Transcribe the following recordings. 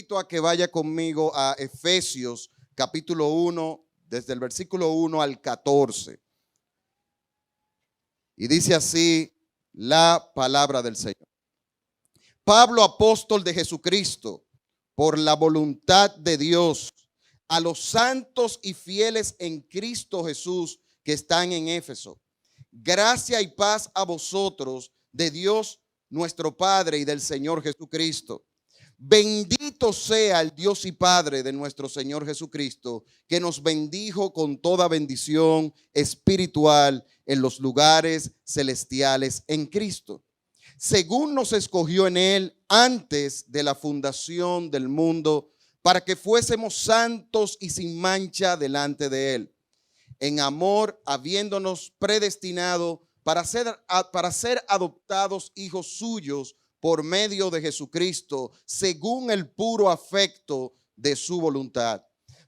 invito a que vaya conmigo a Efesios capítulo 1, desde el versículo 1 al 14. Y dice así la palabra del Señor. Pablo, apóstol de Jesucristo, por la voluntad de Dios, a los santos y fieles en Cristo Jesús que están en Éfeso. Gracia y paz a vosotros de Dios nuestro Padre y del Señor Jesucristo. Bendito sea el Dios y Padre de nuestro Señor Jesucristo, que nos bendijo con toda bendición espiritual en los lugares celestiales en Cristo, según nos escogió en Él antes de la fundación del mundo, para que fuésemos santos y sin mancha delante de Él, en amor, habiéndonos predestinado para ser adoptados hijos suyos por medio de Jesucristo, según el puro afecto de su voluntad,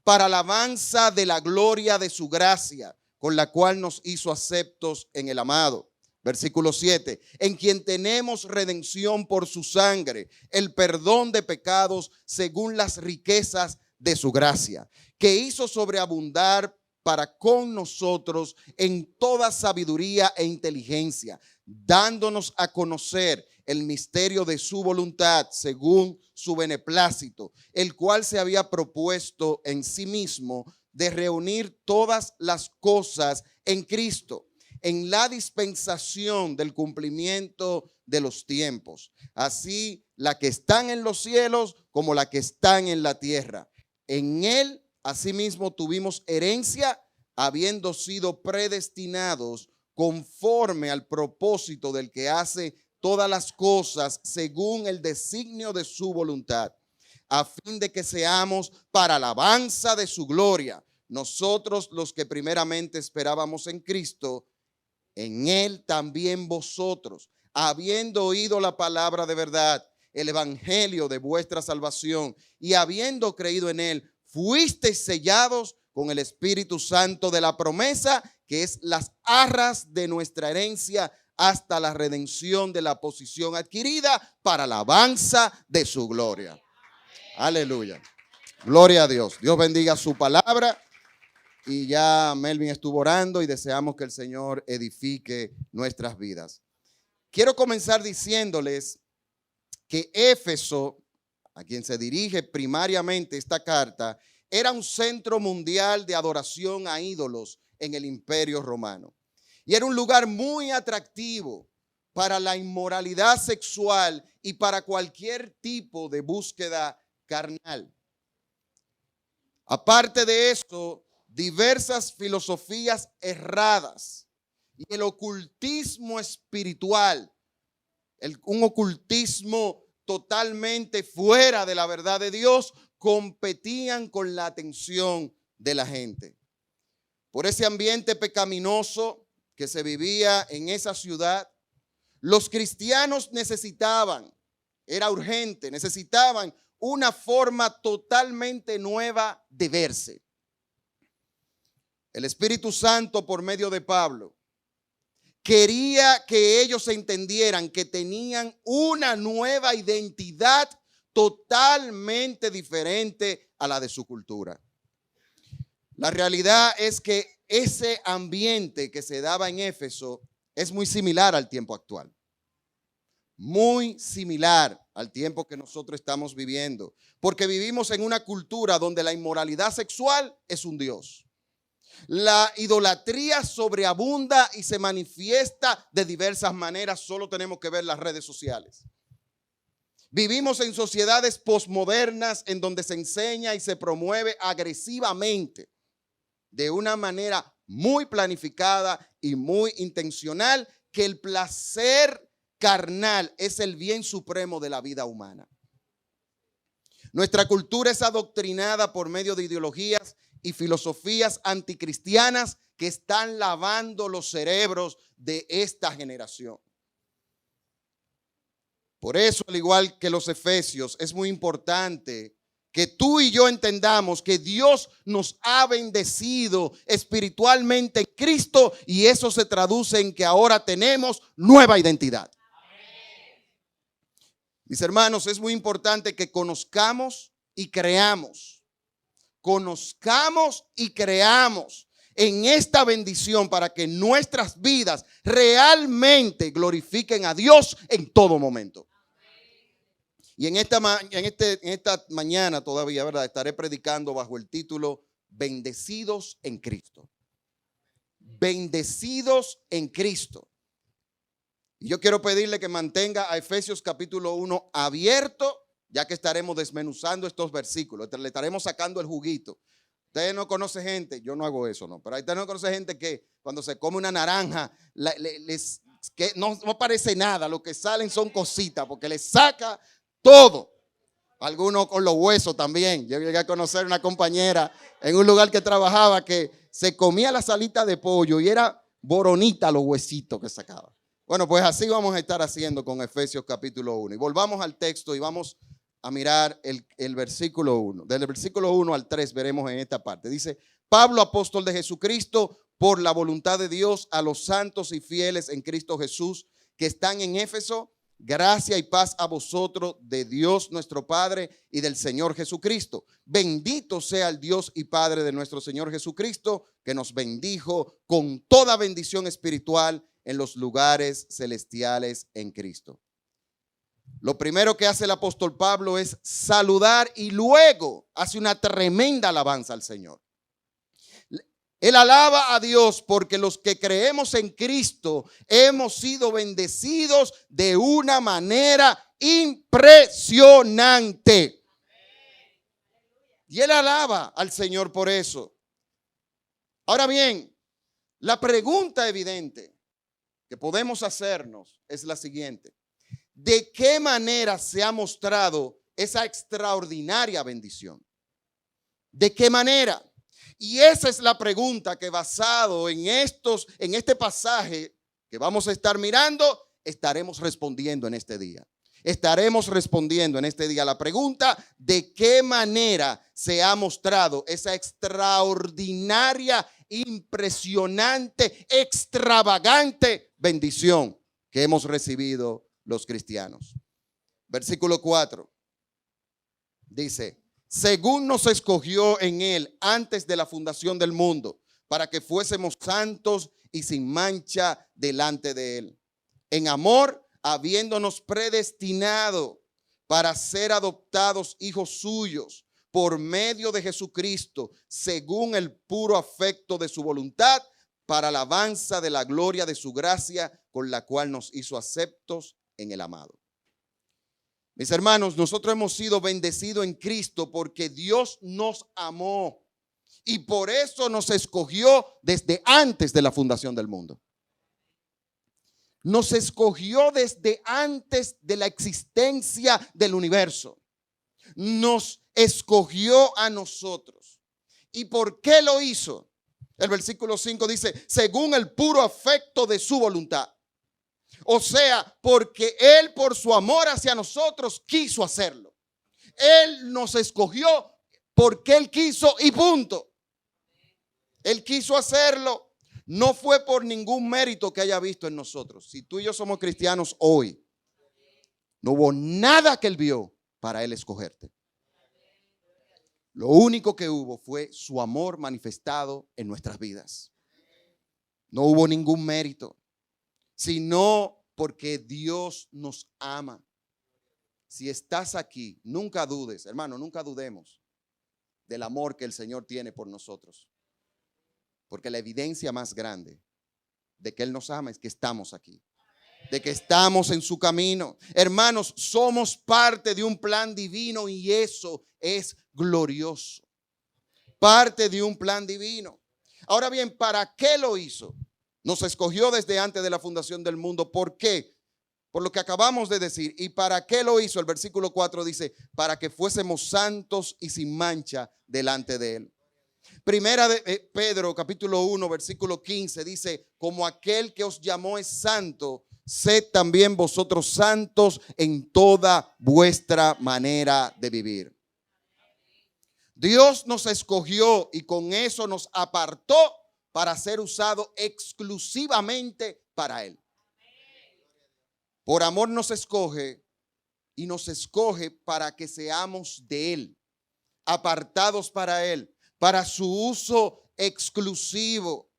para alabanza de la gloria de su gracia, con la cual nos hizo aceptos en el amado. Versículo 7, en quien tenemos redención por su sangre, el perdón de pecados según las riquezas de su gracia, que hizo sobreabundar para con nosotros en toda sabiduría e inteligencia, dándonos a conocer el misterio de su voluntad según su beneplácito, el cual se había propuesto en sí mismo de reunir todas las cosas en Cristo, en la dispensación del cumplimiento de los tiempos, así la que están en los cielos como la que están en la tierra. En él asimismo tuvimos herencia, habiendo sido predestinados conforme al propósito del que hace todas las cosas según el designio de su voluntad, a fin de que seamos para alabanza de su gloria, nosotros los que primeramente esperábamos en Cristo. En él también vosotros, habiendo oído la palabra de verdad, el evangelio de vuestra salvación, y habiendo creído en él, fuisteis sellados con el Espíritu Santo de la promesa, que es las arras de nuestra herencia, hasta la redención de la posesión adquirida para alabanza de su gloria. Aleluya. Gloria a Dios. Dios bendiga su palabra. Y ya Melvin estuvo orando y deseamos que el Señor edifique nuestras vidas. Quiero comenzar diciéndoles que Éfeso, a quien se dirige primariamente esta carta, era un centro mundial de adoración a ídolos en el Imperio Romano. Y era un lugar muy atractivo para la inmoralidad sexual y para cualquier tipo de búsqueda carnal. Aparte de eso, diversas filosofías erradas y el ocultismo espiritual, un ocultismo totalmente fuera de la verdad de Dios, competían con la atención de la gente. Por ese ambiente pecaminoso que se vivía en esa ciudad, los cristianos era urgente, necesitaban una forma totalmente nueva de verse. El Espíritu Santo, por medio de Pablo, quería que ellos entendieran que tenían una nueva identidad totalmente diferente a la de su cultura. La realidad es que ese ambiente que se daba en Éfeso es muy similar al tiempo actual. Muy similar al tiempo que nosotros estamos viviendo. Porque vivimos en una cultura donde la inmoralidad sexual es un dios. La idolatría sobreabunda y se manifiesta de diversas maneras. Solo tenemos que ver las redes sociales. Vivimos en sociedades posmodernas en donde se enseña y se promueve agresivamente, de una manera muy planificada y muy intencional, que el placer carnal es el bien supremo de la vida humana. Nuestra cultura es adoctrinada por medio de ideologías y filosofías anticristianas que están lavando los cerebros de esta generación. Por eso, al igual que los efesios, es muy importante que tú y yo entendamos que Dios nos ha bendecido espiritualmente en Cristo, y eso se traduce en que ahora tenemos nueva identidad. Mis hermanos, es muy importante que conozcamos y creamos. Conozcamos y creamos en esta bendición para que nuestras vidas realmente glorifiquen a Dios en todo momento. Y en esta mañana todavía, ¿verdad? Estaré predicando bajo el título Bendecidos en Cristo. Bendecidos en Cristo. Y yo quiero pedirle que mantenga a Efesios capítulo 1 abierto, ya que estaremos desmenuzando estos versículos. Le estaremos sacando el juguito. Usted no conoce gente, yo no hago eso, ¿no? Pero usted no conoce gente que cuando se come una naranja, que no parece nada, lo que salen son cositas, porque le saca todo. Algunos con los huesos también. Yo llegué a conocer una compañera en un lugar que trabajaba que se comía la salita de pollo y era boronita los huesitos que sacaba. Bueno, pues así vamos a estar haciendo con Efesios capítulo 1. Y volvamos al texto y vamos a mirar el versículo 1. Del versículo 1 al 3 veremos en esta parte. Dice, Pablo, apóstol de Jesucristo, por la voluntad de Dios, a los santos y fieles en Cristo Jesús que están en Éfeso, gracia y paz a vosotros de Dios nuestro Padre y del Señor Jesucristo. Bendito sea el Dios y Padre de nuestro Señor Jesucristo, que nos bendijo con toda bendición espiritual en los lugares celestiales en Cristo. Lo primero que hace el apóstol Pablo es saludar y luego hace una tremenda alabanza al Señor. Él alaba a Dios porque los que creemos en Cristo hemos sido bendecidos de una manera impresionante. Y él alaba al Señor por eso. Ahora bien, la pregunta evidente que podemos hacernos es la siguiente. ¿De qué manera se ha mostrado esa extraordinaria bendición? ¿De qué manera? Y esa es la pregunta que basado en este pasaje que vamos a estar mirando, estaremos respondiendo en este día. Estaremos respondiendo en este día la pregunta de qué manera se ha mostrado esa extraordinaria, impresionante, extravagante bendición que hemos recibido los cristianos. Versículo 4 dice, según nos escogió en él antes de la fundación del mundo, para que fuésemos santos y sin mancha delante de él. En amor, habiéndonos predestinado para ser adoptados hijos suyos por medio de Jesucristo, según el puro afecto de su voluntad, para alabanza de la gloria de su gracia, con la cual nos hizo aceptos en el amado. Mis hermanos, nosotros hemos sido bendecidos en Cristo porque Dios nos amó y por eso nos escogió desde antes de la fundación del mundo. Nos escogió desde antes de la existencia del universo. Nos escogió a nosotros. ¿Y por qué lo hizo? El versículo 5 dice, según el puro afecto de su voluntad. O sea, porque Él por su amor hacia nosotros quiso hacerlo. Él nos escogió porque Él quiso y punto. Él quiso hacerlo. No fue por ningún mérito que haya visto en nosotros. Si tú y yo somos cristianos hoy, no hubo nada que Él vio para Él escogerte. Lo único que hubo fue su amor manifestado en nuestras vidas. No hubo ningún mérito, sino porque Dios nos ama. Si estás aquí, nunca dudes, hermano, nunca dudemos del amor que el Señor tiene por nosotros. Porque la evidencia más grande de que Él nos ama es que estamos aquí, de que estamos en su camino. Hermanos, somos parte de un plan divino y eso es glorioso. Parte de un plan divino. Ahora bien, ¿para qué lo hizo? Nos escogió desde antes de la fundación del mundo. ¿Por qué? Por lo que acabamos de decir. ¿Y para qué lo hizo? El versículo 4 dice, para que fuésemos santos y sin mancha delante de Él. Primera de Pedro, capítulo 1, versículo 15, dice, como aquel que os llamó es santo, sed también vosotros santos en toda vuestra manera de vivir. Dios nos escogió y con eso nos apartó para ser usado exclusivamente para Él. Por amor nos escoge y nos escoge para que seamos de Él. apartados para Él, para su uso exclusivo,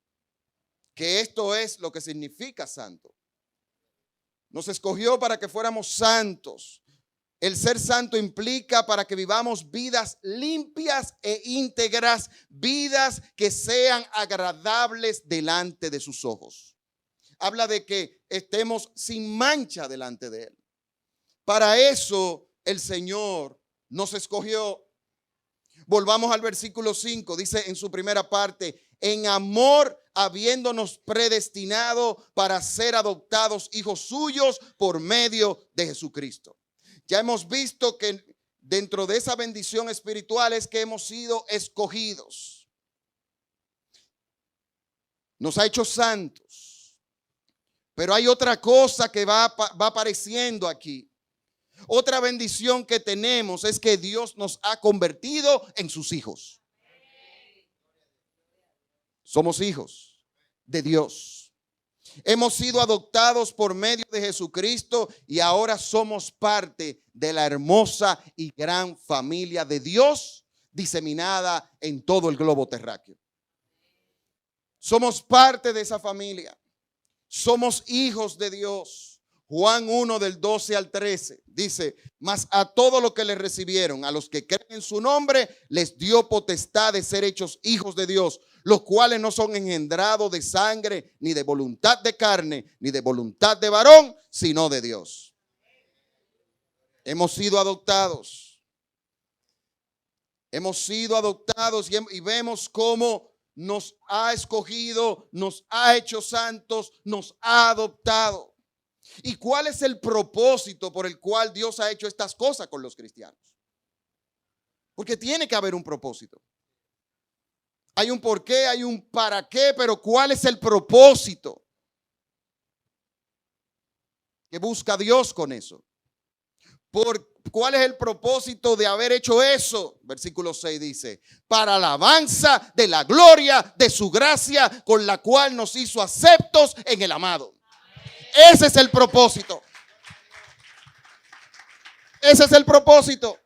que esto es lo que significa santo. Nos escogió para que fuéramos santos. El ser santo implica para que vivamos vidas limpias e íntegras, vidas que sean agradables delante de sus ojos. Habla de que estemos sin mancha delante de Él. Para eso el Señor nos escogió. Volvamos al versículo 5, dice en su primera parte, en amor habiéndonos predestinado para ser adoptados hijos suyos por medio de Jesucristo. Ya hemos visto que dentro de esa bendición espiritual es que hemos sido escogidos. Nos ha hecho santos. Pero hay otra cosa que va apareciendo aquí. Otra bendición que tenemos es que Dios nos ha convertido en sus hijos. Somos hijos de Dios. Hemos sido adoptados por medio de Jesucristo y ahora somos parte de la hermosa y gran familia de Dios diseminada en todo el globo terráqueo. Somos parte de esa familia. Somos hijos de Dios. Juan 1 del 12 al 13 dice, mas a todos los que le recibieron, a los que creen en su nombre, les dio potestad de ser hechos hijos de Dios, los cuales no son engendrados de sangre, ni de voluntad de carne, ni de voluntad de varón, sino de Dios. Hemos sido adoptados. Hemos sido adoptados y vemos cómo nos ha escogido, nos ha hecho santos, nos ha adoptado. ¿Y cuál es el propósito por el cual Dios ha hecho estas cosas con los cristianos? Porque tiene que haber un propósito. Hay un por qué, hay un para qué, pero ¿cuál es el propósito que busca Dios con eso? ¿Cuál es el propósito de haber hecho eso? Versículo 6 dice, para alabanza de la gloria de su gracia con la cual nos hizo aceptos en el amado. Ese es el propósito. Ese es el propósito.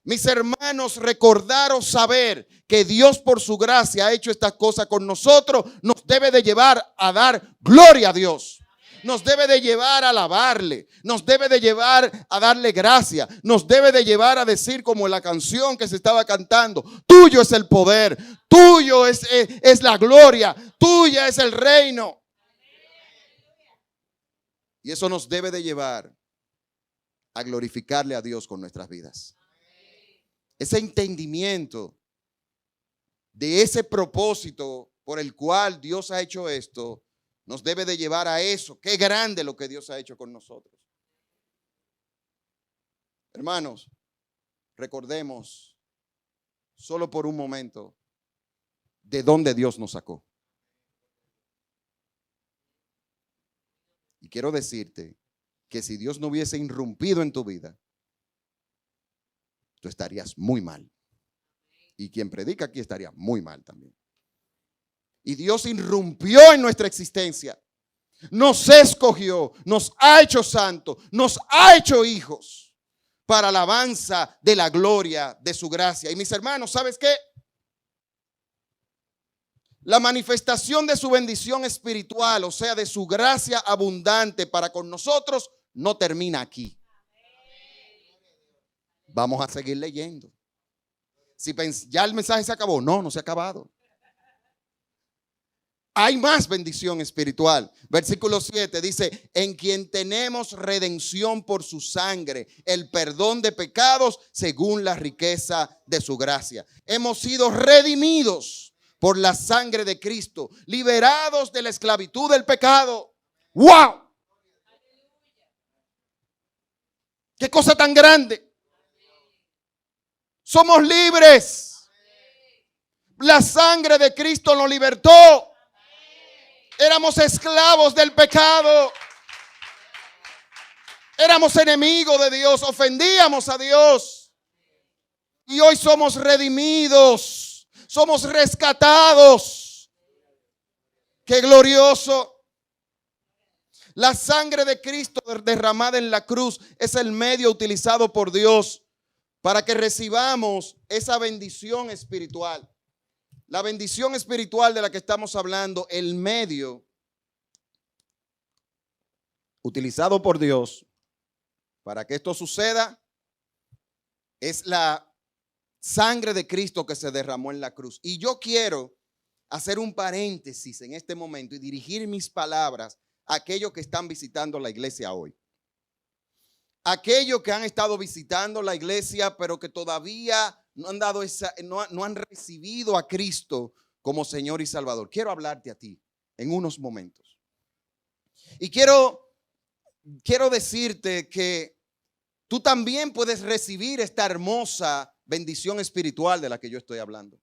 Mis hermanos, recordaros saber que Dios por su gracia ha hecho estas cosas con nosotros, nos debe de llevar a dar gloria a Dios. Nos debe de llevar a alabarle, nos debe de llevar a darle gracia, nos debe de llevar a decir como en la canción que se estaba cantando, tuyo es el poder, tuyo es la gloria, tuya es el reino. Y eso nos debe de llevar a glorificarle a Dios con nuestras vidas. Ese entendimiento de ese propósito por el cual Dios ha hecho esto, nos debe de llevar a eso. Qué grande lo que Dios ha hecho con nosotros. Hermanos, recordemos solo por un momento de dónde Dios nos sacó. Y quiero decirte que si Dios no hubiese irrumpido en tu vida, tú estarías muy mal. Y quien predica aquí estaría muy mal también. Y Dios irrumpió en nuestra existencia. Nos escogió, nos ha hecho santos, nos ha hecho hijos para alabanza de la gloria de su gracia. Y mis hermanos, ¿sabes qué? La manifestación de su bendición espiritual, o sea, de su gracia abundante para con nosotros, no termina aquí. Vamos a seguir leyendo. Si ya el mensaje se acabó, no se ha acabado. Hay más bendición espiritual. Versículo 7 dice, en quien tenemos redención por su sangre, el perdón de pecados según la riqueza de su gracia. Hemos sido redimidos por la sangre de Cristo, liberados de la esclavitud del pecado. ¡Wow! ¡Qué cosa tan grande! Somos libres. La sangre de Cristo nos libertó. Éramos esclavos del pecado. Éramos enemigos de Dios, ofendíamos a Dios. Y hoy somos redimidos. Somos rescatados. ¡Qué glorioso! La sangre de Cristo derramada en la cruz es el medio utilizado por Dios para que recibamos esa bendición espiritual. La bendición espiritual de la que estamos hablando, el medio utilizado por Dios para que esto suceda, es la sangre de Cristo que se derramó en la cruz. Y yo quiero hacer un paréntesis en este momento y dirigir mis palabras a aquellos que están visitando la iglesia hoy. Aquellos que han estado visitando la iglesia, pero que todavía no han dado no han recibido a Cristo como Señor y Salvador. Quiero hablarte a ti en unos momentos. Y quiero decirte que tú también puedes recibir esta hermosa bendición espiritual de la que yo estoy hablando.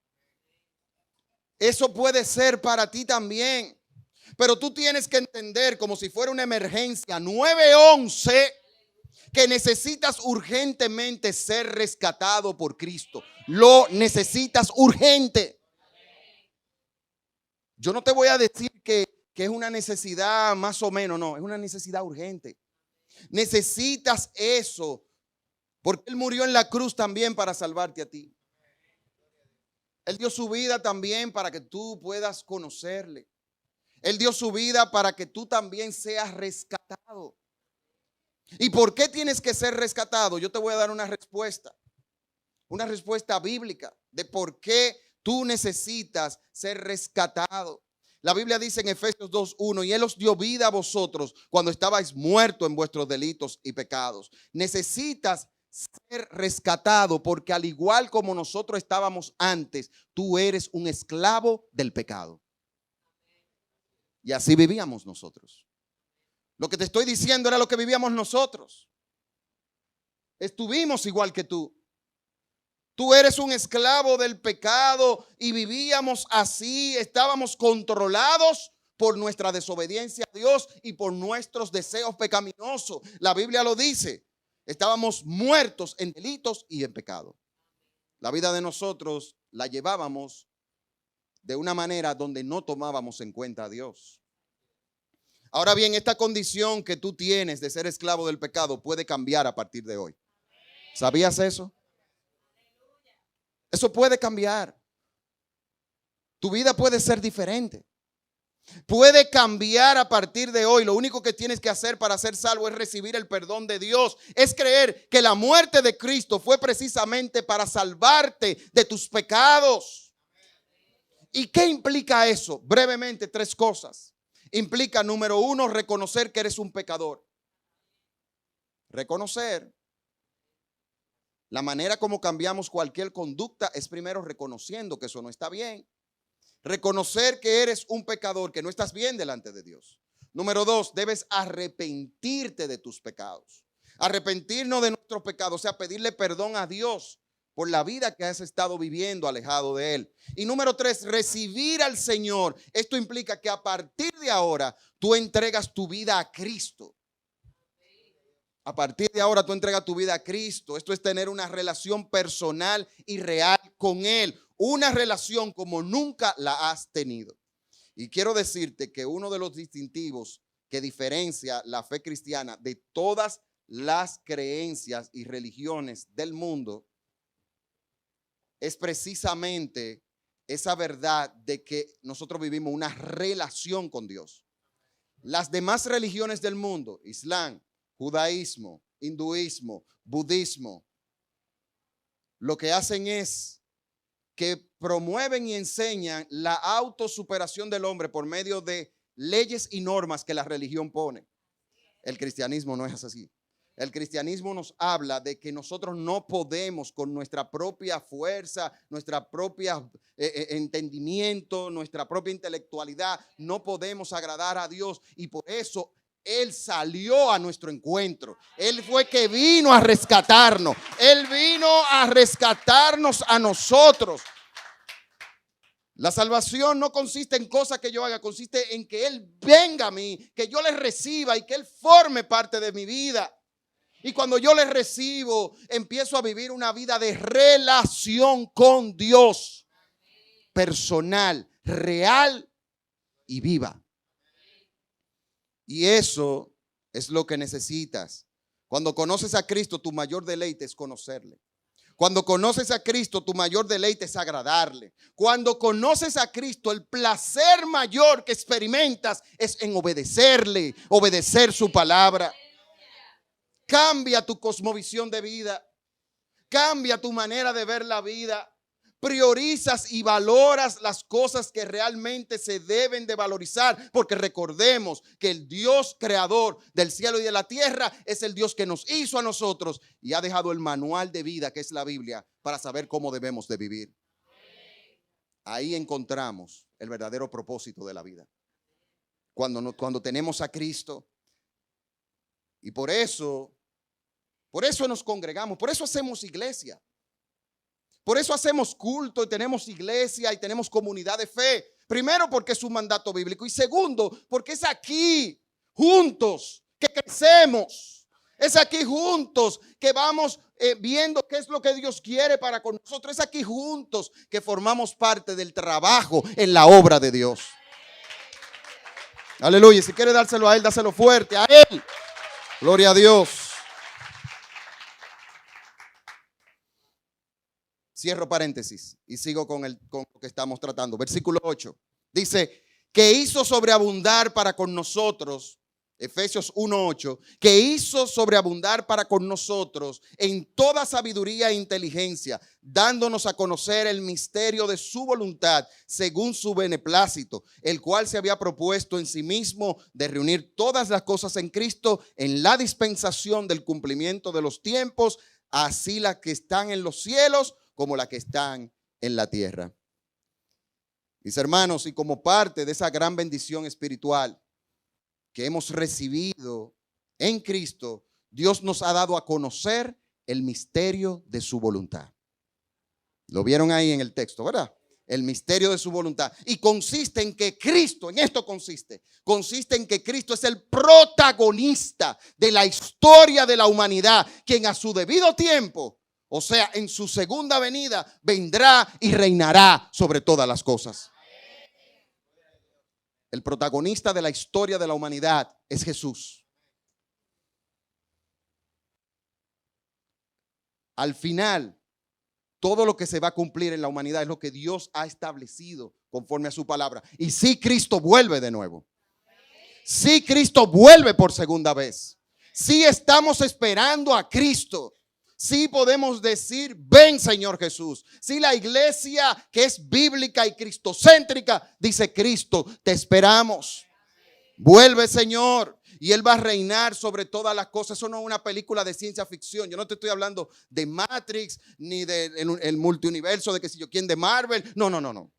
Eso puede ser para ti también. Pero tú tienes que entender, como si fuera una emergencia 911, que necesitas urgentemente ser rescatado por Cristo. Lo necesitas urgente. Yo no te voy a decir que es una necesidad más o menos, no, es una necesidad urgente. Necesitas eso, porque Él murió en la cruz también para salvarte a ti. Él dio su vida también para que tú puedas conocerle. Él dio su vida para que tú también seas rescatado. ¿Y por qué tienes que ser rescatado? Yo te voy a dar una respuesta bíblica de por qué tú necesitas ser rescatado. La Biblia dice en Efesios 2:1, y Él os dio vida a vosotros cuando estabais muertos en vuestros delitos y pecados. Necesitas ser rescatado porque al igual como nosotros estábamos antes, tú eres un esclavo del pecado. Y así vivíamos nosotros. Lo que te estoy diciendo era lo que vivíamos nosotros. Estuvimos igual que tú. Tú eres un esclavo del pecado y vivíamos así. Estábamos controlados por nuestra desobediencia a Dios y por nuestros deseos pecaminosos. La Biblia lo dice. Estábamos muertos en delitos y en pecado. La vida de nosotros la llevábamos de una manera donde no tomábamos en cuenta a Dios. Ahora bien, esta condición que tú tienes de ser esclavo del pecado puede cambiar a partir de hoy. ¿Sabías eso? Eso puede cambiar. Tu vida puede ser diferente. Puede cambiar a partir de hoy. Lo único que tienes que hacer para ser salvo es recibir el perdón de Dios. Es creer que la muerte de Cristo fue precisamente para salvarte de tus pecados. ¿Y qué implica eso? Brevemente, 3 cosas. Implica, número 1, reconocer que eres un pecador. Reconocer. La manera como cambiamos cualquier conducta es primero reconociendo que eso no está bien. Reconocer que eres un pecador, que no estás bien delante de Dios. Número 2, debes arrepentirte de tus pecados. Arrepentirnos de nuestros pecados, o sea, pedirle perdón a Dios por la vida que has estado viviendo alejado de Él. Y número 3, recibir al Señor. Esto implica que a partir de ahora tú entregas tu vida a Cristo. A partir de ahora tú entregas tu vida a Cristo. Esto es tener una relación personal y real con Él. Una relación como nunca la has tenido. Y quiero decirte que uno de los distintivos que diferencia la fe cristiana de todas las creencias y religiones del mundo es precisamente esa verdad de que nosotros vivimos una relación con Dios. Las demás religiones del mundo, Islam, judaísmo, hinduismo, budismo, lo que hacen es que promueven y enseñan la autosuperación del hombre por medio de leyes y normas que la religión pone. El cristianismo no es así. El cristianismo nos habla de que nosotros no podemos con nuestra propia fuerza, nuestra propia entendimiento, nuestra propia intelectualidad, no podemos agradar a Dios y por eso Él salió a nuestro encuentro. Él fue que vino a rescatarnos. Él vino a rescatarnos a nosotros. La salvación no consiste en cosas que yo haga, consiste en que Él venga a mí, que yo le reciba y que Él forme parte de mi vida. Y cuando yo le recibo, empiezo a vivir una vida de relación con Dios, personal, real y viva. Y eso es lo que necesitas. Cuando conoces a Cristo, tu mayor deleite es conocerle. Cuando conoces a Cristo, tu mayor deleite es agradarle. Cuando conoces a Cristo, el placer mayor que experimentas es en obedecerle, obedecer su palabra. Cambia tu cosmovisión de vida. Cambia tu manera de ver la vida. Priorizas y valoras las cosas que realmente se deben de valorizar, porque recordemos que el Dios creador del cielo y de la tierra es el Dios que nos hizo a nosotros y ha dejado el manual de vida, que es la Biblia, para saber cómo debemos de vivir. Ahí encontramos el verdadero propósito de la vida. Cuando tenemos a Cristo. Y por eso nos congregamos, por eso hacemos iglesia. Por eso hacemos culto y tenemos iglesia y tenemos comunidad de fe. Primero, porque es un mandato bíblico. Y segundo, porque es aquí juntos que crecemos. Es aquí juntos que vamos viendo qué es lo que Dios quiere para con nosotros. Es aquí juntos que formamos parte del trabajo en la obra de Dios. Aleluya. Si quiere dárselo a Él, dáselo fuerte a Él. Gloria a Dios. Cierro paréntesis y sigo con lo que estamos tratando. Versículo 8. Dice, que hizo sobreabundar para con nosotros, Efesios 1:8, que hizo sobreabundar para con nosotros en toda sabiduría e inteligencia, dándonos a conocer el misterio de su voluntad, según su beneplácito, el cual se había propuesto en sí mismo de reunir todas las cosas en Cristo en la dispensación del cumplimiento de los tiempos, así las que están en los cielos como las que están en la tierra. Mis hermanos, y como parte de esa gran bendición espiritual que hemos recibido en Cristo, Dios nos ha dado a conocer el misterio de su voluntad. Lo vieron ahí en el texto, ¿verdad? El misterio de su voluntad. Y consiste en que Cristo, en esto consiste en que Cristo es el protagonista de la historia de la humanidad, quien a su debido tiempo, o sea, en su segunda venida, vendrá y reinará sobre todas las cosas. El protagonista de la historia de la humanidad es Jesús. Al final, todo lo que se va a cumplir en la humanidad es lo que Dios ha establecido conforme a su palabra. Y si Cristo vuelve de nuevo. Si Cristo vuelve por segunda vez. Si estamos esperando a Cristo. Sí podemos decir, ven Señor Jesús. Si la iglesia que es bíblica y cristocéntrica dice, Cristo, te esperamos. Vuelve Señor. Y Él va a reinar sobre todas las cosas. Eso no es una película de ciencia ficción. Yo no te estoy hablando de Matrix, ni del multiuniverso, de que si yo quién de Marvel. No.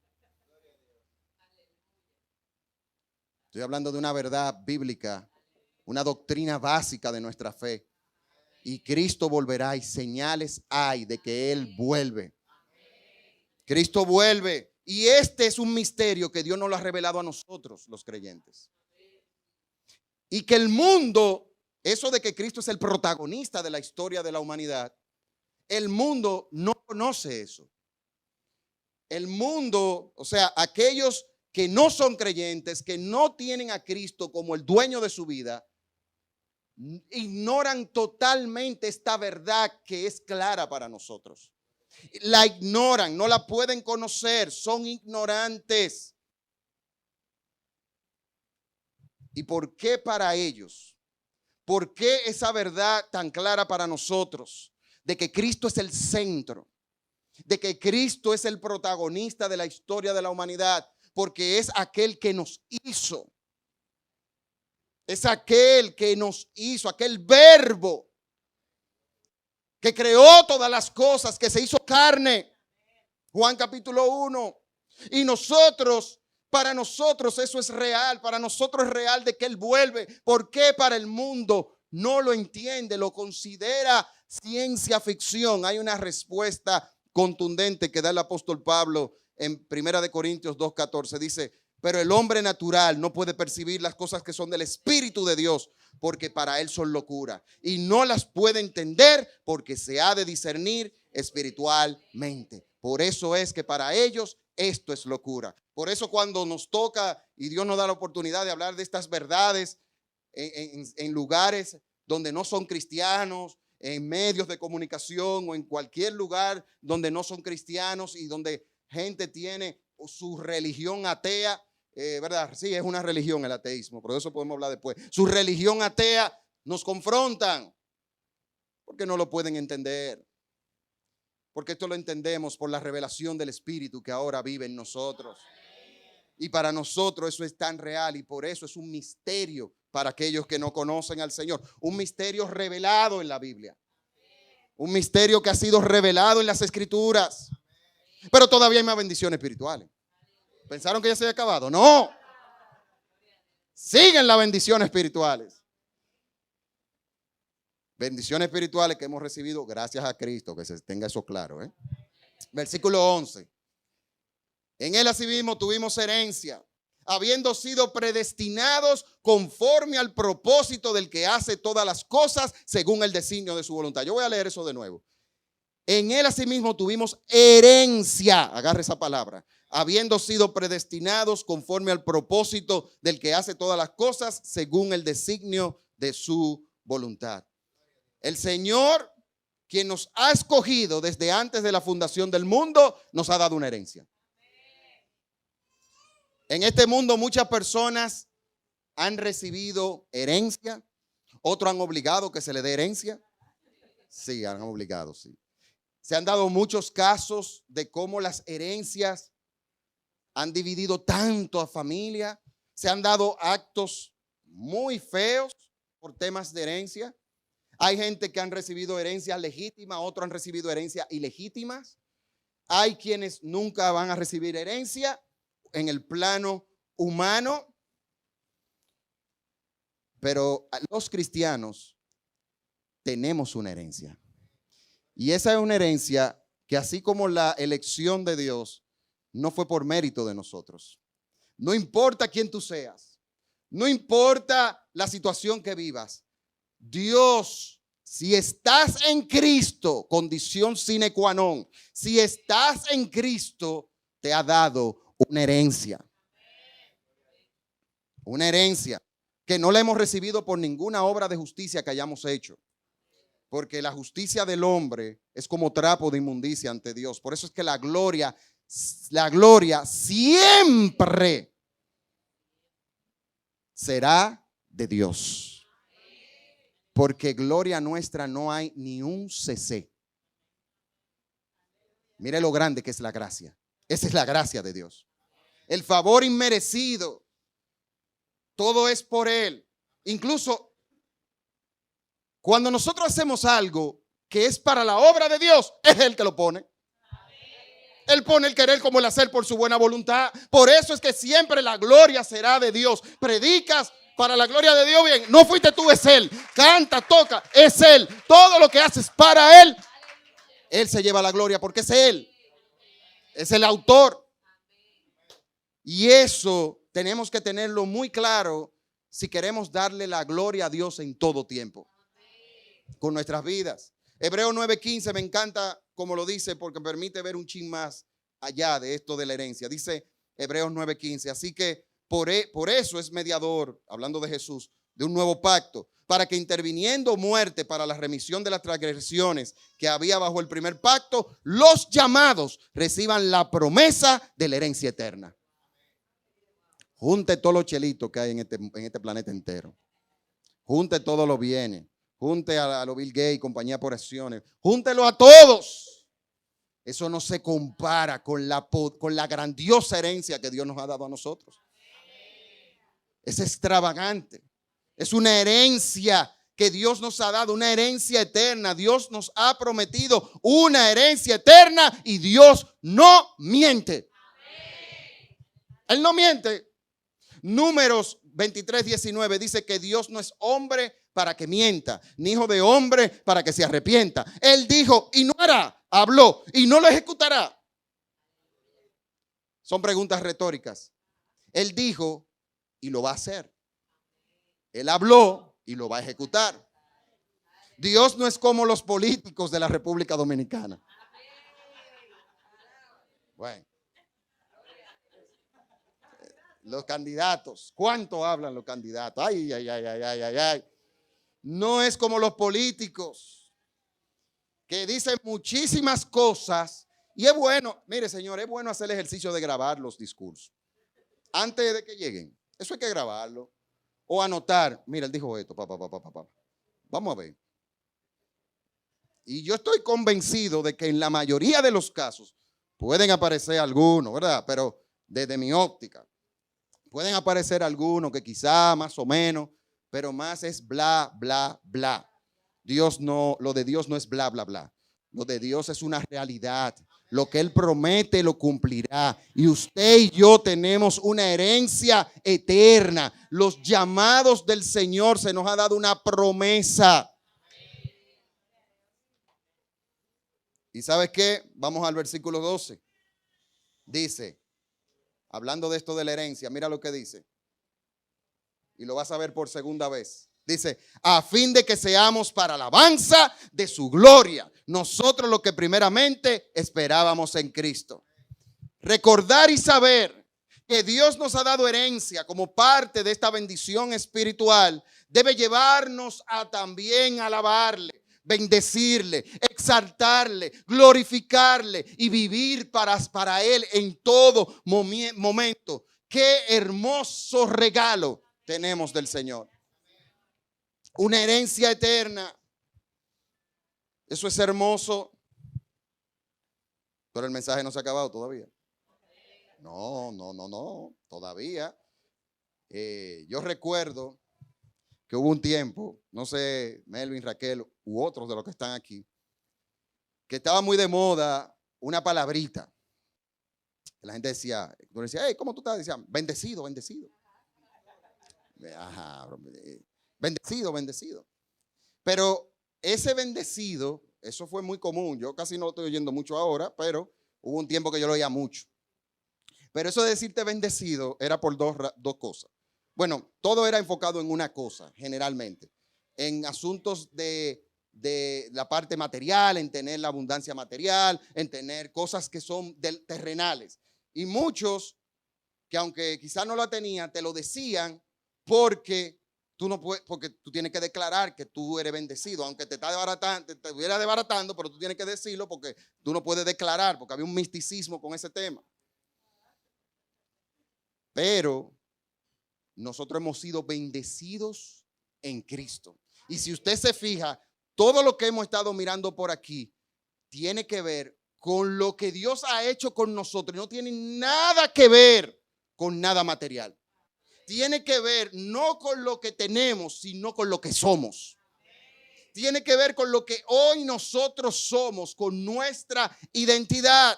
Estoy hablando de una verdad bíblica, una doctrina básica de nuestra fe. Y Cristo volverá y señales hay de que Él vuelve. Cristo vuelve. Y este es un misterio que Dios nos lo ha revelado a nosotros, los creyentes. Y que el mundo, eso de que Cristo es el protagonista de la historia de la humanidad, el mundo no conoce eso. El mundo, o sea, aquellos que no son creyentes, que no tienen a Cristo como el dueño de su vida, ignoran totalmente esta verdad que es clara para nosotros. La ignoran, no la pueden conocer, son ignorantes. ¿Y por qué para ellos? ¿Por qué esa verdad tan clara para nosotros? De que Cristo es el centro, de que Cristo es el protagonista de la historia de la humanidad, porque es aquel que nos hizo. Es aquel que nos hizo, aquel verbo que creó todas las cosas, que se hizo carne. Juan capítulo 1. Y nosotros, para nosotros eso es real. Para nosotros es real de que Él vuelve. ¿Por qué para el mundo no lo entiende? Lo considera ciencia ficción. Hay una respuesta contundente que da el apóstol Pablo en 1 Corintios 2:14. Dice, pero el hombre natural no puede percibir las cosas que son del Espíritu de Dios, porque para él son locura. Y no las puede entender porque se ha de discernir espiritualmente. Por eso es que para ellos esto es locura. Por eso cuando nos toca y Dios nos da la oportunidad de hablar de estas verdades en lugares donde no son cristianos, en medios de comunicación o en cualquier lugar donde no son cristianos y donde gente tiene su religión atea, ¿verdad? Sí, es una religión el ateísmo, pero de eso podemos hablar después. Su religión atea nos confrontan porque no lo pueden entender. Porque esto lo entendemos por la revelación del Espíritu que ahora vive en nosotros. Y para nosotros eso es tan real y por eso es un misterio para aquellos que no conocen al Señor. Un misterio revelado en la Biblia. Un misterio que ha sido revelado en las Escrituras. Pero todavía hay más bendiciones espirituales. ¿Pensaron que ya se había acabado? No. Siguen las bendiciones espirituales. Bendiciones espirituales que hemos recibido gracias a Cristo, que se tenga eso claro. Versículo 11. En él asimismo tuvimos herencia, habiendo sido predestinados conforme al propósito del que hace todas las cosas según el designio de su voluntad. Yo voy a leer eso de nuevo. En él asimismo tuvimos herencia, agarre esa palabra, habiendo sido predestinados conforme al propósito del que hace todas las cosas según el designio de su voluntad. El Señor, quien nos ha escogido desde antes de la fundación del mundo, nos ha dado una herencia. En este mundo muchas personas han recibido herencia, otros han obligado que se le dé herencia. Sí, han obligado, sí. Se han dado muchos casos de cómo las herencias han dividido tanto a familia. Se han dado actos muy feos por temas de herencia. Hay gente que han recibido herencias legítimas, otros han recibido herencias ilegítimas. Hay quienes nunca van a recibir herencia en el plano humano. Pero los cristianos tenemos una herencia. Y esa es una herencia que, así como la elección de Dios, no fue por mérito de nosotros. No importa quién tú seas, no importa la situación que vivas. Dios, si estás en Cristo, condición sine qua non, si estás en Cristo, te ha dado una herencia. Una herencia que no la hemos recibido por ninguna obra de justicia que hayamos hecho. Porque la justicia del hombre es como trapo de inmundicia ante Dios. Por eso es que la gloria siempre será de Dios. Porque gloria nuestra no hay ni un cc. Mire lo grande que es la gracia. Esa es la gracia de Dios. El favor inmerecido. Todo es por Él. Incluso cuando nosotros hacemos algo que es para la obra de Dios, es Él que lo pone. Él pone el querer como el hacer por su buena voluntad. Por eso es que siempre la gloria será de Dios. Predicas para la gloria de Dios, bien. No fuiste tú, es Él. Canta, toca, es Él. Todo lo que haces para Él, Él se lleva la gloria porque es Él. Es el autor. Y eso tenemos que tenerlo muy claro si queremos darle la gloria a Dios en todo tiempo. Con nuestras vidas. Hebreos 9:15 me encanta como lo dice porque permite ver un chin más allá de esto de la herencia. Dice Hebreos 9:15, así que por eso es mediador, hablando de Jesús, de un nuevo pacto, para que interviniendo muerte para la remisión de las transgresiones que había bajo el primer pacto, los llamados reciban la promesa de la herencia eterna. Junte todos los chelitos que hay en este planeta entero. Junte todos los bienes. Junte a los Bill Gates, compañía por acciones. Júntelo a todos. Eso no se compara con la grandiosa herencia que Dios nos ha dado a nosotros. Es extravagante. Es una herencia que Dios nos ha dado, una herencia eterna. Dios nos ha prometido una herencia eterna y Dios no miente. Él no miente. Números 23:19 dice que Dios no es hombre para que mienta, ni hijo de hombre para que se arrepienta. Él dijo y no hará, habló y no lo ejecutará. Son preguntas retóricas. Él dijo y lo va a hacer. Él habló y lo va a ejecutar. Dios no es como los políticos de la República Dominicana. Bueno. Los candidatos, ¿cuánto hablan los candidatos? Ay. No es como los políticos. que dice muchísimas cosas. Y es bueno, mire señor, es bueno hacer el ejercicio de grabar los discursos antes de que lleguen. Eso hay que grabarlo. O anotar, mira, él dijo esto, papá. Vamos a ver. Y yo estoy convencido de que en la mayoría de los casos pueden aparecer algunos, ¿verdad? Pero desde mi óptica, pueden aparecer algunos que quizá más o menos, pero más es bla, bla, bla. Dios no, lo de Dios no es bla, bla, bla. Lo de Dios es una realidad. Lo que Él promete lo cumplirá. Y usted y yo tenemos una herencia eterna. Los llamados del Señor se nos ha dado una promesa. ¿Y sabes qué? Vamos al versículo 12. Dice, hablando de esto de la herencia, mira lo que dice. Y lo vas a ver por segunda vez. Dice, a fin de que seamos para alabanza de su gloria. Nosotros lo que primeramente esperábamos en Cristo. Recordar y saber que Dios nos ha dado herencia como parte de esta bendición espiritual debe llevarnos a también alabarle, bendecirle, exaltarle, glorificarle y vivir para Él en todo momento. Qué hermoso regalo tenemos del Señor. Una herencia eterna. Eso es hermoso. Pero el mensaje no se ha acabado todavía. No. Todavía. Yo recuerdo que hubo un tiempo, no sé, Melvin, Raquel u otros de los que están aquí, que estaba muy de moda una palabrita. La gente decía, hey, ¿cómo tú estás? Decían, bendecido. Ajá, bendecido. Pero ese bendecido, eso fue muy común. Yo casi no lo estoy oyendo mucho ahora, pero hubo un tiempo que yo lo oía mucho. Pero eso de decirte bendecido era por dos cosas. Bueno, todo era enfocado en una cosa, generalmente. En asuntos de la parte material, en tener la abundancia material, en tener cosas que son terrenales. Y muchos, que aunque quizás no la tenían, te lo decían porque tú no puedes, porque tú tienes que declarar que tú eres bendecido, aunque te estuviera desbaratando, pero tú tienes que decirlo porque tú no puedes declarar, porque había un misticismo con ese tema. Pero nosotros hemos sido bendecidos en Cristo. Y si usted se fija, todo lo que hemos estado mirando por aquí tiene que ver con lo que Dios ha hecho con nosotros. No tiene nada que ver con nada material. Tiene que ver no con lo que tenemos, sino con lo que somos. Tiene que ver con lo que hoy nosotros somos, con nuestra identidad.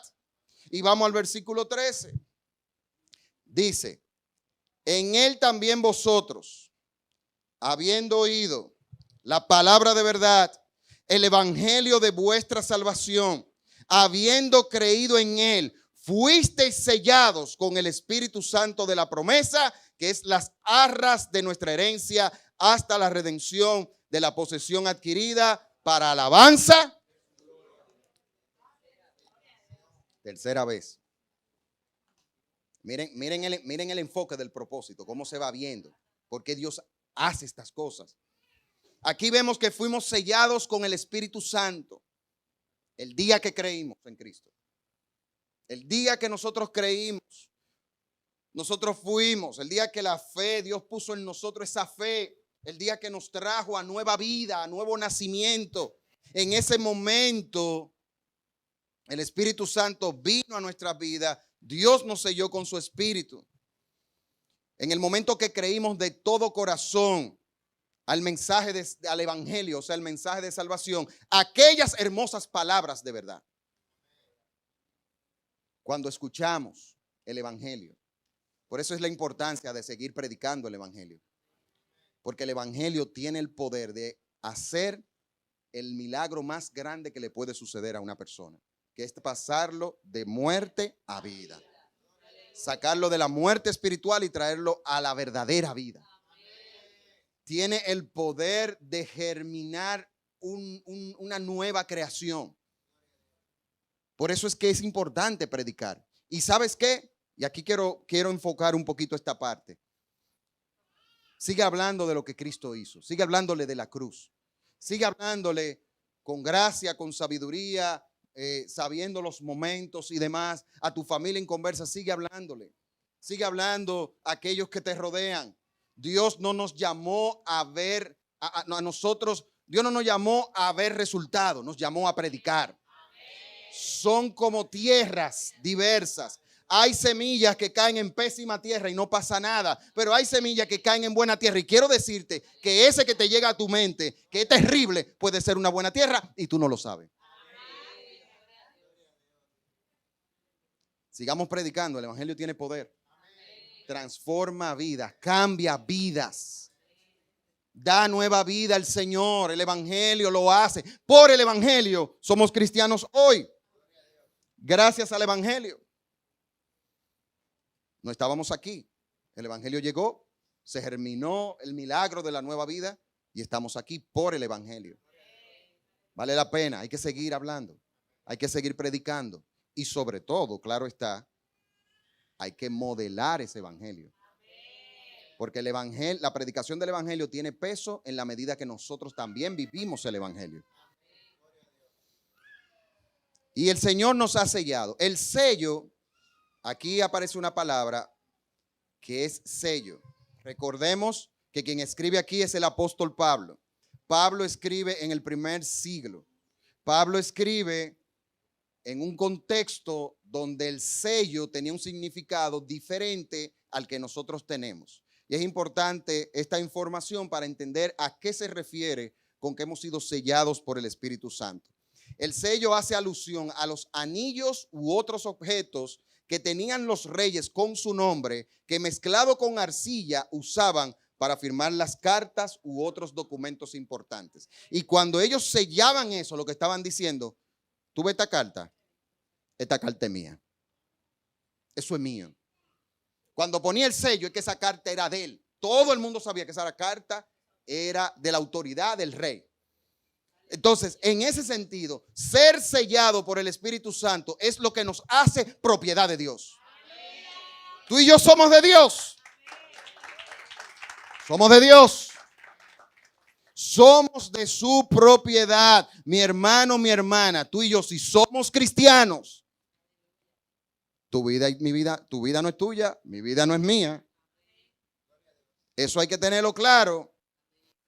Y vamos al versículo 13. Dice, en Él también vosotros, habiendo oído la palabra de verdad, el evangelio de vuestra salvación, habiendo creído en Él, fuisteis sellados con el Espíritu Santo de la promesa, que es las arras de nuestra herencia hasta la redención de la posesión adquirida para alabanza. Tercera vez. Miren el enfoque del propósito, cómo se va viendo, por qué Dios hace estas cosas. Aquí vemos que fuimos sellados con el Espíritu Santo el día que creímos en Cristo. El día que nosotros creímos, nosotros fuimos. El día que la fe, Dios puso en nosotros esa fe. El día que nos trajo a nueva vida, a nuevo nacimiento. En ese momento, el Espíritu Santo vino a nuestras vidas. Dios nos selló con su Espíritu. En el momento que creímos de todo corazón al mensaje, al evangelio, o sea, el mensaje de salvación, aquellas hermosas palabras de verdad. Cuando escuchamos el evangelio. Por eso es la importancia de seguir predicando el evangelio. Porque el evangelio tiene el poder de hacer el milagro más grande que le puede suceder a una persona, que es pasarlo de muerte a vida. Sacarlo de la muerte espiritual y traerlo a la verdadera vida. Tiene el poder de germinar una nueva creación. Por eso es que es importante predicar. ¿Y sabes qué? Y aquí quiero enfocar un poquito esta parte. Sigue hablando de lo que Cristo hizo. Sigue hablándole de la cruz. Sigue hablándole con gracia, con sabiduría, sabiendo los momentos y demás. A tu familia en conversa, sigue hablándole. Sigue hablando a aquellos que te rodean. Dios no nos llamó a ver, a nosotros, Dios no nos llamó a ver resultados, nos llamó a predicar. Son como tierras diversas. Hay semillas que caen en pésima tierra y no pasa nada, pero hay semillas que caen en buena tierra. Y quiero decirte que ese que te llega a tu mente, que es terrible, puede ser una buena tierra y tú no lo sabes. Sigamos predicando, el evangelio tiene poder. Transforma vidas, cambia vidas. Da nueva vida al Señor, el evangelio lo hace. Por el evangelio somos cristianos hoy. Gracias al evangelio. No estábamos aquí. El evangelio llegó, se germinó el milagro de la nueva vida y estamos aquí por el evangelio. Vale la pena, hay que seguir hablando, hay que seguir predicando y sobre todo, claro está, hay que modelar ese evangelio. Porque el evangelio, la predicación del evangelio tiene peso en la medida que nosotros también vivimos el evangelio. Y el Señor nos ha sellado. El sello, aquí aparece una palabra que es sello. Recordemos que quien escribe aquí es el apóstol Pablo. Pablo escribe en el primer siglo. Pablo escribe en un contexto donde el sello tenía un significado diferente al que nosotros tenemos. Y es importante esta información para entender a qué se refiere con que hemos sido sellados por el Espíritu Santo. El sello hace alusión a los anillos u otros objetos que tenían los reyes con su nombre, que mezclado con arcilla usaban para firmar las cartas u otros documentos importantes. Y cuando ellos sellaban eso, lo que estaban diciendo, tú ves esta carta es mía. Eso es mío. Cuando ponía el sello es que esa carta era de él. Todo el mundo sabía que esa carta era de la autoridad del rey. Entonces, en ese sentido, ser sellado por el Espíritu Santo es lo que nos hace propiedad de Dios. Tú y yo somos de Dios. Somos de Dios. Somos de su propiedad. Mi hermano, mi hermana, tú y yo, si somos cristianos, tu vida y mi vida, tu vida no es tuya, mi vida no es mía. Eso hay que tenerlo claro.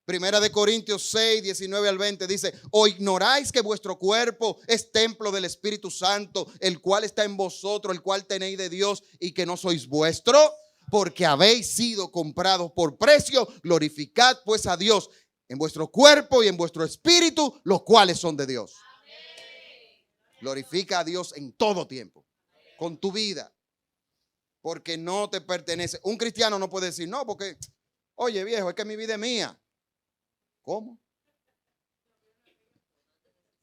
Primera de Corintios 6, 19 al 20 dice: ¿o ignoráis que vuestro cuerpo es templo del Espíritu Santo, el cual está en vosotros, el cual tenéis de Dios, y que no sois vuestro? Porque habéis sido comprados por precio. Glorificad pues a Dios en vuestro cuerpo y en vuestro espíritu, los cuales son de Dios. Glorifica a Dios en todo tiempo, con tu vida, porque no te pertenece. Un cristiano no puede decir, no, porque, oye viejo, es que mi vida es mía. ¿Cómo?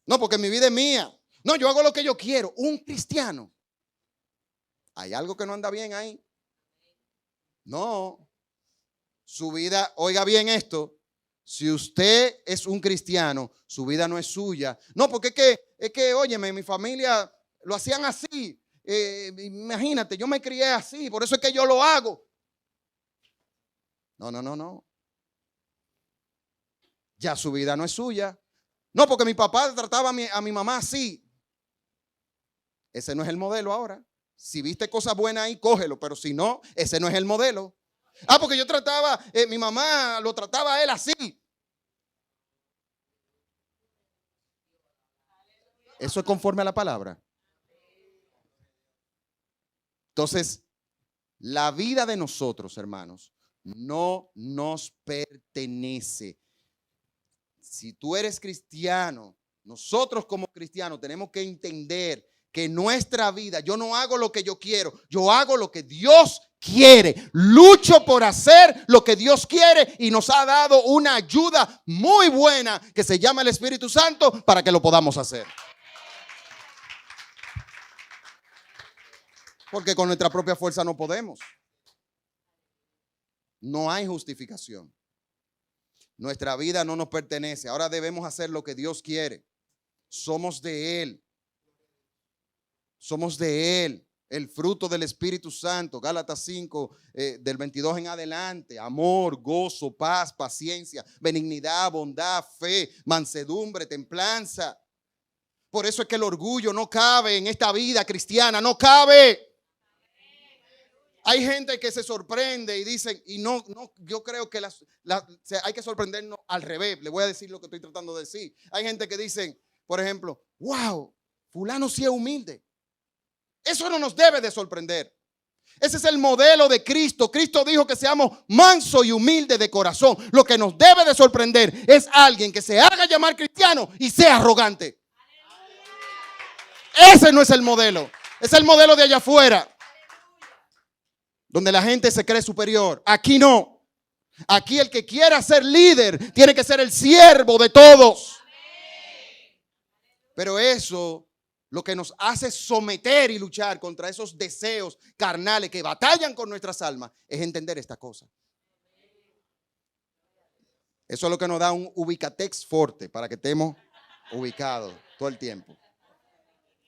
No, porque mi vida es mía. No, yo hago lo que yo quiero. Un cristiano, hay algo que no anda bien ahí. No, su vida, oiga bien esto, si usted es un cristiano, su vida no es suya. No, porque es que, óyeme, mi familia lo hacían así. Imagínate, yo me crié así, por eso es que yo lo hago. No. Ya su vida no es suya. No, porque mi papá trataba a mi mamá así. Ese no es el modelo ahora. Si viste cosas buenas ahí, cógelo, pero si no, ese no es el modelo. Ah, porque yo trataba, mi mamá lo trataba a él así. Eso es conforme a la palabra. Entonces, la vida de nosotros, hermanos, no nos pertenece. Si tú eres cristiano, nosotros como cristianos tenemos que entender que nuestra vida, yo no hago lo que yo quiero, yo hago lo que Dios quiere. Lucho por hacer lo que Dios quiere y nos ha dado una ayuda muy buena que se llama el Espíritu Santo para que lo podamos hacer. Porque con nuestra propia fuerza no podemos. No hay justificación. Nuestra vida no nos pertenece. Ahora debemos hacer lo que Dios quiere. Somos de Él. Somos de Él. El fruto del Espíritu Santo, Gálatas 5, del 22 en adelante: amor, gozo, paz, paciencia, benignidad, bondad, fe, mansedumbre, templanza. Por eso es que el orgullo no cabe en esta vida cristiana, no cabe. Hay gente que se sorprende y dicen, y no, yo creo que hay que sorprendernos al revés. Le voy a decir lo que estoy tratando de decir. Hay gente que dicen, por ejemplo, wow, fulano sí es humilde. Eso no nos debe de sorprender. Ese es el modelo de Cristo. Cristo dijo que seamos mansos y humildes de corazón. Lo que nos debe de sorprender es alguien que se haga llamar cristiano y sea arrogante. Ese no es el modelo. Es el modelo de allá afuera, donde la gente se cree superior. Aquí no. Aquí el que quiera ser líder tiene que ser el siervo de todos. Pero eso, lo que nos hace someter y luchar contra esos deseos carnales que batallan con nuestras almas, es entender esta cosa. Eso es lo que nos da un ubicatex fuerte, para que estemos ubicados todo el tiempo.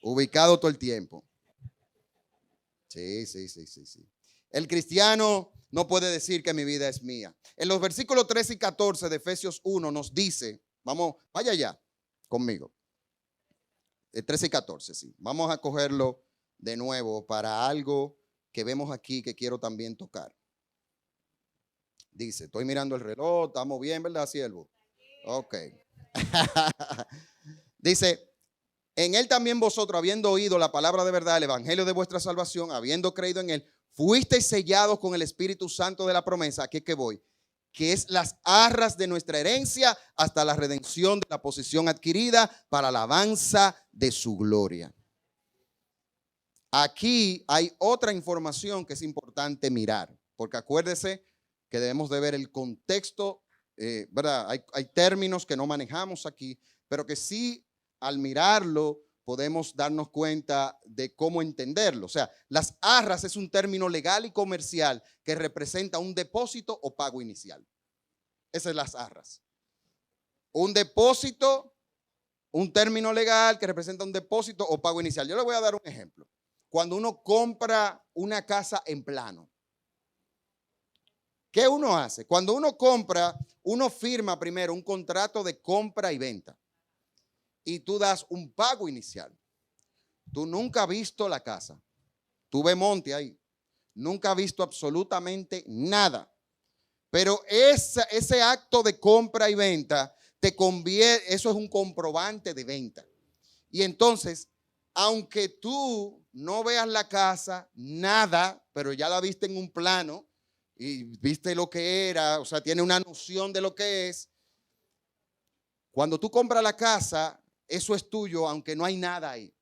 Ubicados todo el tiempo. Sí. El cristiano no puede decir que mi vida es mía. En los versículos 13 y 14 de Efesios 1 nos dice, vaya allá conmigo. 13 y 14, sí. Vamos a cogerlo de nuevo para algo que vemos aquí que quiero también tocar. Dice, estoy mirando el reloj, estamos bien, ¿verdad, siervo? Ok. Dice, en él también vosotros, habiendo oído la palabra de verdad, el evangelio de vuestra salvación, habiendo creído en él, fuisteis sellados con el Espíritu Santo de la promesa. Aquí es que voy. Que es las arras de nuestra herencia hasta la redención de la posesión adquirida para alabanza de su gloria. Aquí hay otra información que es importante mirar, porque acuérdese que debemos de ver el contexto, ¿verdad? Hay términos que no manejamos aquí, pero que sí, al mirarlo, podemos darnos cuenta de cómo entenderlo. O sea, las arras es un término legal y comercial que representa un depósito o pago inicial. Esas son las arras. Un depósito, un término legal que representa un depósito o pago inicial. Yo le voy a dar un ejemplo. Cuando uno compra una casa en plano, ¿qué uno hace? Cuando uno compra, uno firma primero un contrato de compra y venta. Y tú das un pago inicial. Tú nunca has visto la casa. Tú ves monte ahí. Nunca has visto absolutamente nada. Pero ese acto de compra y venta te convierte, eso es un comprobante de venta. Y entonces, aunque tú no veas la casa, nada, pero ya la viste en un plano y viste lo que era, o sea, tiene una noción de lo que es. Cuando tú compras la casa, eso es tuyo, aunque no hay nada ahí.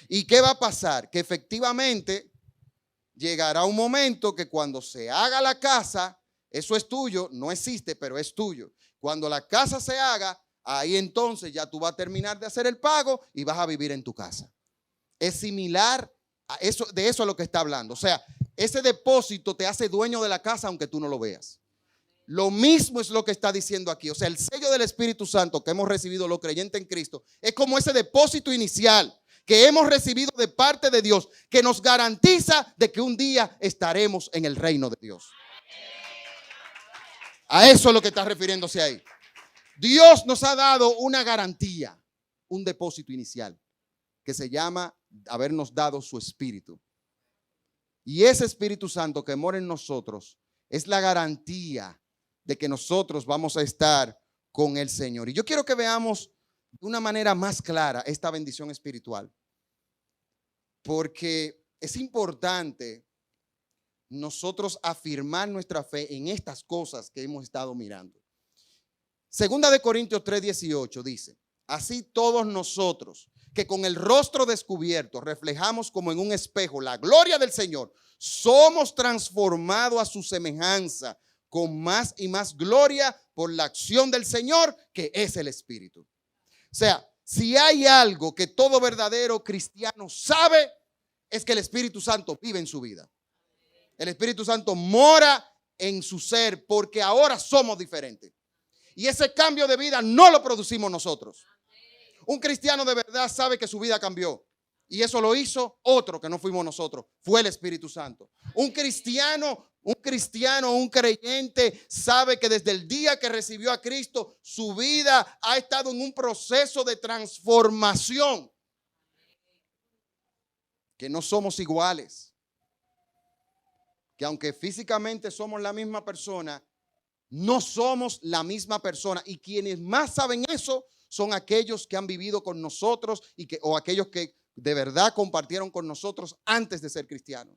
¿Y qué va a pasar? Que efectivamente llegará un momento que cuando se haga la casa, eso es tuyo, no existe, pero es tuyo. Cuando la casa se haga, ahí entonces ya tú vas a terminar de hacer el pago y vas a vivir en tu casa. Es similar a eso, de eso es lo que está hablando. O sea, ese depósito te hace dueño de la casa aunque tú no lo veas. Lo mismo es lo que está diciendo aquí. O sea, el sello del Espíritu Santo que hemos recibido los creyentes en Cristo es como ese depósito inicial que hemos recibido de parte de Dios, que nos garantiza de que un día estaremos en el reino de Dios. A eso es lo que está refiriéndose ahí. Dios nos ha dado una garantía, un depósito inicial, que se llama habernos dado su Espíritu. Y ese Espíritu Santo que mora en nosotros es la garantía de que nosotros vamos a estar con el Señor. Y yo quiero que veamos de una manera más clara esta bendición espiritual, porque es importante nosotros afirmar nuestra fe en estas cosas que hemos estado mirando. Segunda de Corintios 3:18 dice, así todos nosotros que con el rostro descubierto reflejamos como en un espejo la gloria del Señor, somos transformados a su semejanza con más y más gloria por la acción del Señor, que es el Espíritu. O sea, si hay algo que todo verdadero cristiano sabe, es que el Espíritu Santo vive en su vida. El Espíritu Santo mora en su ser porque ahora somos diferentes. Y ese cambio de vida no lo producimos nosotros. Un cristiano de verdad sabe que su vida cambió. Y eso lo hizo otro que no fuimos nosotros, fue el Espíritu Santo. Un cristiano, un creyente sabe que desde el día que recibió a Cristo, su vida ha estado en un proceso de transformación. Que no somos iguales. Que aunque físicamente somos la misma persona, no somos la misma persona. Y quienes más saben eso son aquellos que han vivido con nosotros o aquellos que de verdad compartieron con nosotros antes de ser cristianos.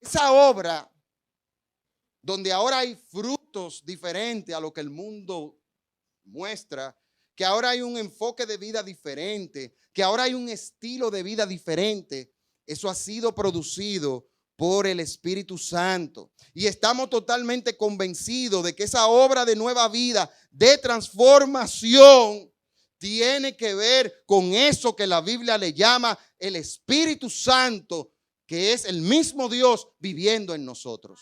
Esa obra donde ahora hay frutos diferentes a lo que el mundo muestra, que ahora hay un enfoque de vida diferente, que ahora hay un estilo de vida diferente, eso ha sido producido por el Espíritu Santo. Y estamos totalmente convencidos de que esa obra de nueva vida, de transformación, tiene que ver con eso que la Biblia le llama el Espíritu Santo, que es el mismo Dios viviendo en nosotros.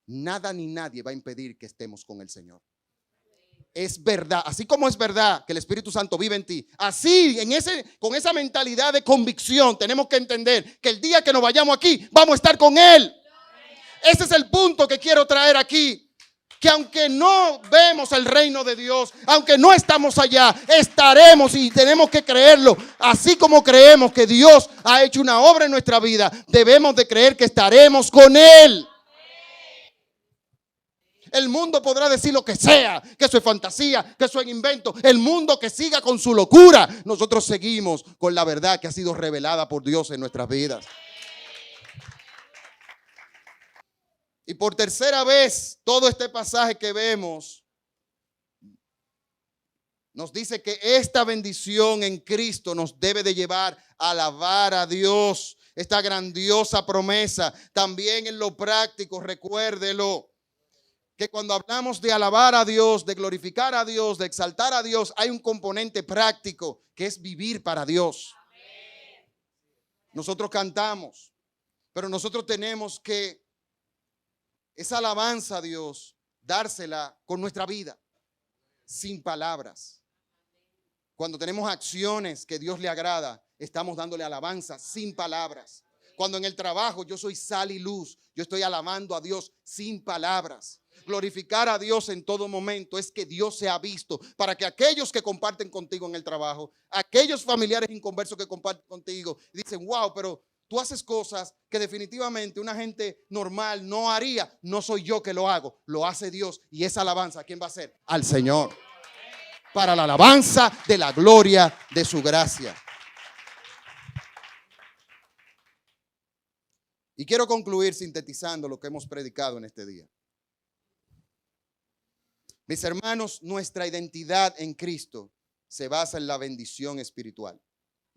Nada ni nadie va a impedir que estemos con el Señor. Es verdad, así como es verdad que el Espíritu Santo vive en ti, así con esa mentalidad de convicción tenemos que entender que el día que nos vayamos aquí vamos a estar con Él. Ese es el punto que quiero traer aquí. Que aunque no vemos el reino de Dios, aunque no estamos allá, estaremos, y tenemos que creerlo. Así como creemos que Dios ha hecho una obra en nuestra vida, debemos de creer que estaremos con Él. El mundo podrá decir lo que sea, que eso es fantasía, que eso es invento. El mundo que siga con su locura. Nosotros seguimos con la verdad que ha sido revelada por Dios en nuestras vidas. Y por tercera vez, todo este pasaje que vemos nos dice que esta bendición en Cristo nos debe de llevar a alabar a Dios. Esta grandiosa promesa. También en lo práctico, recuérdelo, que cuando hablamos de alabar a Dios, de glorificar a Dios, de exaltar a Dios, hay un componente práctico que es vivir para Dios. Nosotros cantamos, pero nosotros tenemos que esa alabanza a Dios, dársela con nuestra vida, sin palabras. Cuando tenemos acciones que Dios le agrada, estamos dándole alabanza sin palabras. Cuando en el trabajo yo soy sal y luz, yo estoy alabando a Dios sin palabras. Glorificar a Dios en todo momento es que Dios sea visto, para que aquellos que comparten contigo en el trabajo, aquellos familiares inconversos que comparten contigo, dicen, wow, pero tú haces cosas que definitivamente una gente normal no haría. No soy yo que lo hago, lo hace Dios. Y esa alabanza, ¿a quién va a ser? Al Señor. Para la alabanza de la gloria de su gracia. Y quiero concluir sintetizando lo que hemos predicado en este día. Mis hermanos, nuestra identidad en Cristo se basa en la bendición espiritual.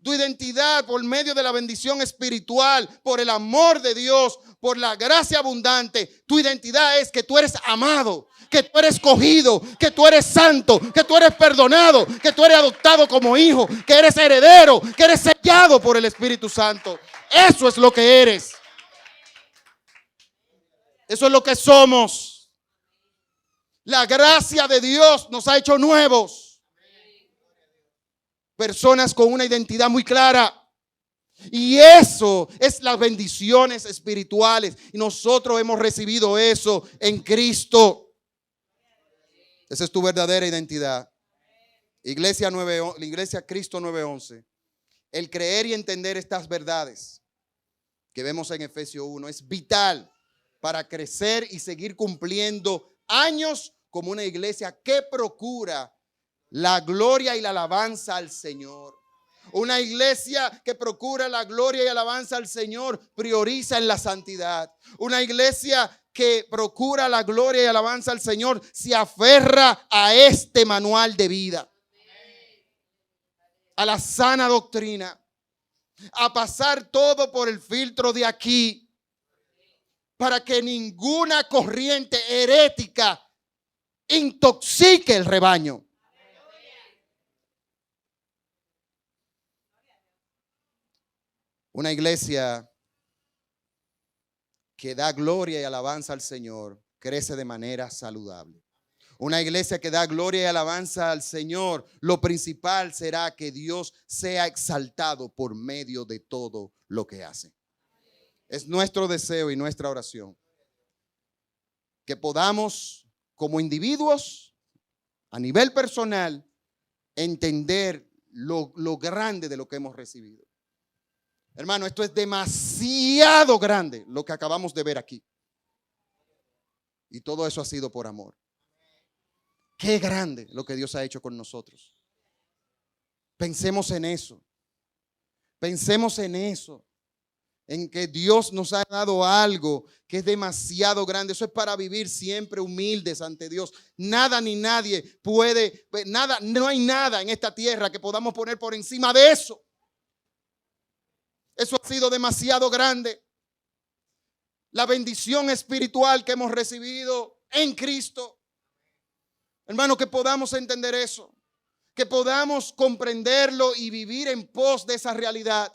Tu identidad por medio de la bendición espiritual, por el amor de Dios, por la gracia abundante. Tu identidad es que tú eres amado, que tú eres escogido, que tú eres santo, que tú eres perdonado, que tú eres adoptado como hijo, que eres heredero, que eres sellado por el Espíritu Santo. Eso es lo que eres. Eso es lo que somos. La gracia de Dios nos ha hecho nuevos. Personas con una identidad muy clara. Y eso es las bendiciones espirituales. Y nosotros hemos recibido eso en Cristo. Esa es tu verdadera identidad. Iglesia Cristo 9:11. El creer y entender estas verdades que vemos en Efesios 1 es vital para crecer y seguir cumpliendo años como una iglesia que procura la gloria y la alabanza al Señor. Una iglesia que procura la gloria y alabanza al Señor prioriza en la santidad. Una iglesia que procura la gloria y alabanza al Señor se aferra a este manual de vida, a la sana doctrina, a pasar todo por el filtro de aquí, para que ninguna corriente herética intoxique el rebaño. Una iglesia que da gloria y alabanza al Señor crece de manera saludable. Una iglesia que da gloria y alabanza al Señor, lo principal será que Dios sea exaltado por medio de todo lo que hace. Es nuestro deseo y nuestra oración que podamos, como individuos, a nivel personal, entender lo grande de lo que hemos recibido. Hermano, esto es demasiado grande lo que acabamos de ver aquí. Y todo eso ha sido por amor. Qué grande lo que Dios ha hecho con nosotros. Pensemos en eso. Pensemos en eso. En que Dios nos ha dado algo que es demasiado grande. Eso es para vivir siempre humildes ante Dios. Nada ni nadie puede, nada, no hay nada en esta tierra que podamos poner por encima de eso. Eso ha sido demasiado grande. La bendición espiritual que hemos recibido en Cristo. Hermano, que podamos entender eso. Que podamos comprenderlo y vivir en pos de esa realidad.